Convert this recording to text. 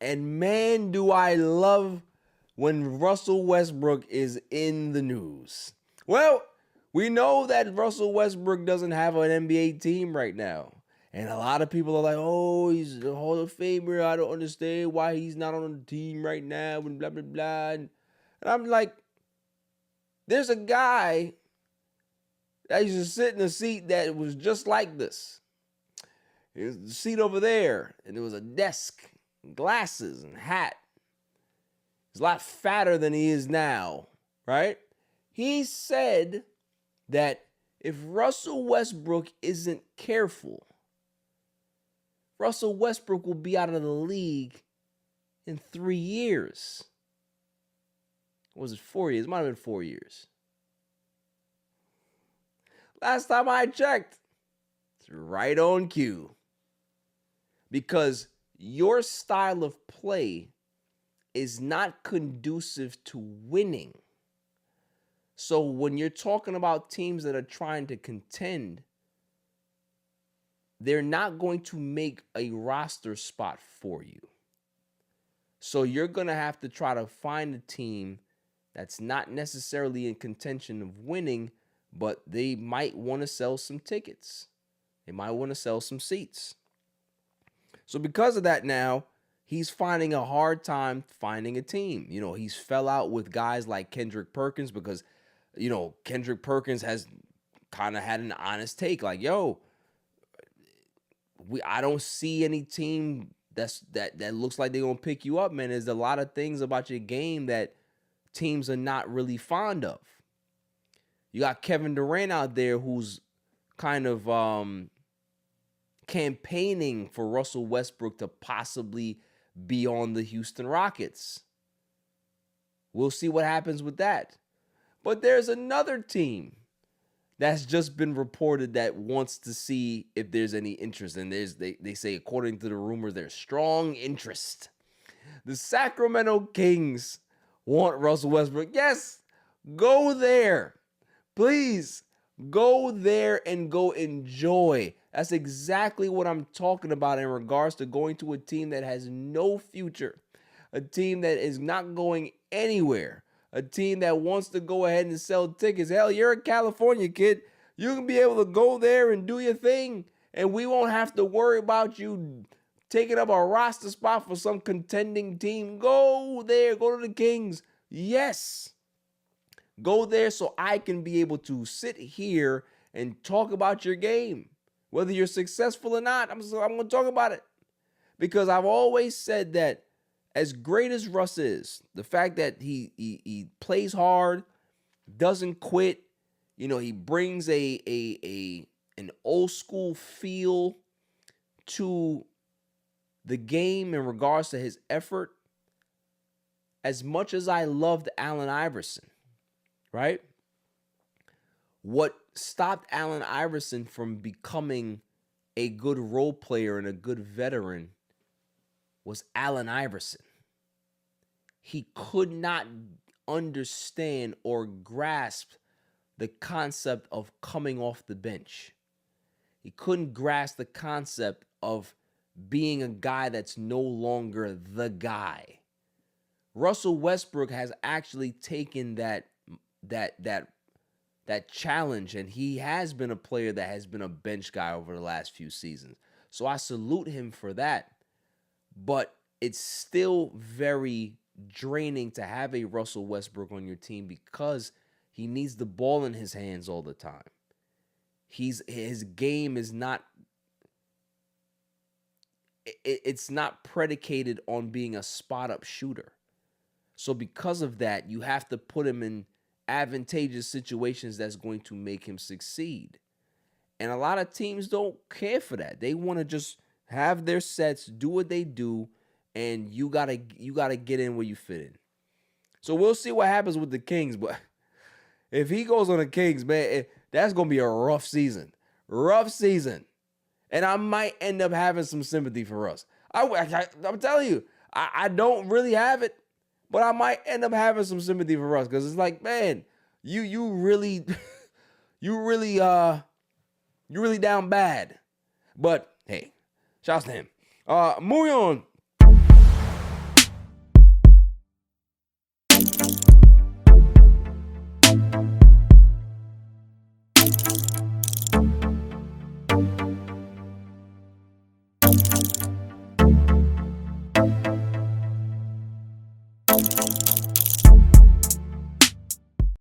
And man, do I love when Russell Westbrook is in the news. Well, we know that Russell Westbrook doesn't have an NBA team right now. And a lot of people are like, oh, he's a Hall of Famer. I don't understand why he's not on the team right now and blah, blah, blah. And I'm like, there's a guy that used to sit in a seat that was just like this. There's the seat over there, and there was a desk, glasses, and hat. He's a lot fatter than he is now, right? He said that if Russell Westbrook isn't careful, Russell Westbrook will be out of the league in 3 years. Or was it 4 years? It might have been 4 years. Last time I checked, it's right on cue. Because your style of play is not conducive to winning. So when you're talking about teams that are trying to contend, they're not going to make a roster spot for you. So you're going to have to try to find a team that's not necessarily in contention of winning, but they might want to sell some tickets. They might want to sell some seats. So because of that now, he's finding a hard time finding a team. You know, he's fell out with guys like Kendrick Perkins because, you know, Kendrick Perkins has kind of had an honest take. Like, yo, I don't see any team that looks like they're going to pick you up, man. There's a lot of things about your game that teams are not really fond of. You got Kevin Durant out there who's kind of campaigning for Russell Westbrook to possibly be on the Houston Rockets. We'll see what happens with that. But there's another team that's just been reported that wants to see if there's any interest. And they say, according to the rumors, there's strong interest. The Sacramento Kings want Russell Westbrook. Yes, go there. Please go there and go enjoy. That's exactly what I'm talking about in regards to going to a team that has no future, a team that is not going anywhere, a team that wants to go ahead and sell tickets. Hell, you're a California kid. You can be able to go there and do your thing, and we won't have to worry about you taking up a roster spot for some contending team. Go there. Go to the Kings. Yes. Go there so I can be able to sit here and talk about your game. Whether you're successful or not, I'm going to talk about it. Because I've always said that as great as Russ is, the fact that he plays hard, doesn't quit, you know, he brings an old school feel to the game in regards to his effort. As much as I loved Allen Iverson, right? What stopped Allen Iverson from becoming a good role player and a good veteran was Allen Iverson. He could not understand or grasp the concept of coming off the bench. He couldn't grasp the concept of being a guy that's no longer the guy. Russell Westbrook has actually taken that challenge, and he has been a player that has been a bench guy over the last few seasons. So I salute him for that. But it's still very draining to have a Russell Westbrook on your team because he needs the ball in his hands all the time. His game is not it's not predicated on being a spot-up shooter. So because of that, you have to put him in advantageous situations that's going to make him succeed. And a lot of teams don't care for that. They want to just have their sets, do what they do, and you gotta get in where you fit in. So we'll see what happens with the Kings, but if he goes on the Kings, man, that's gonna be a rough season. Rough season. And I might end up having some sympathy for Russ. I'm telling you, I don't really have it, but I might end up having some sympathy for Russ because it's like, man, you really down bad. But hey, shouts to him. Moving on.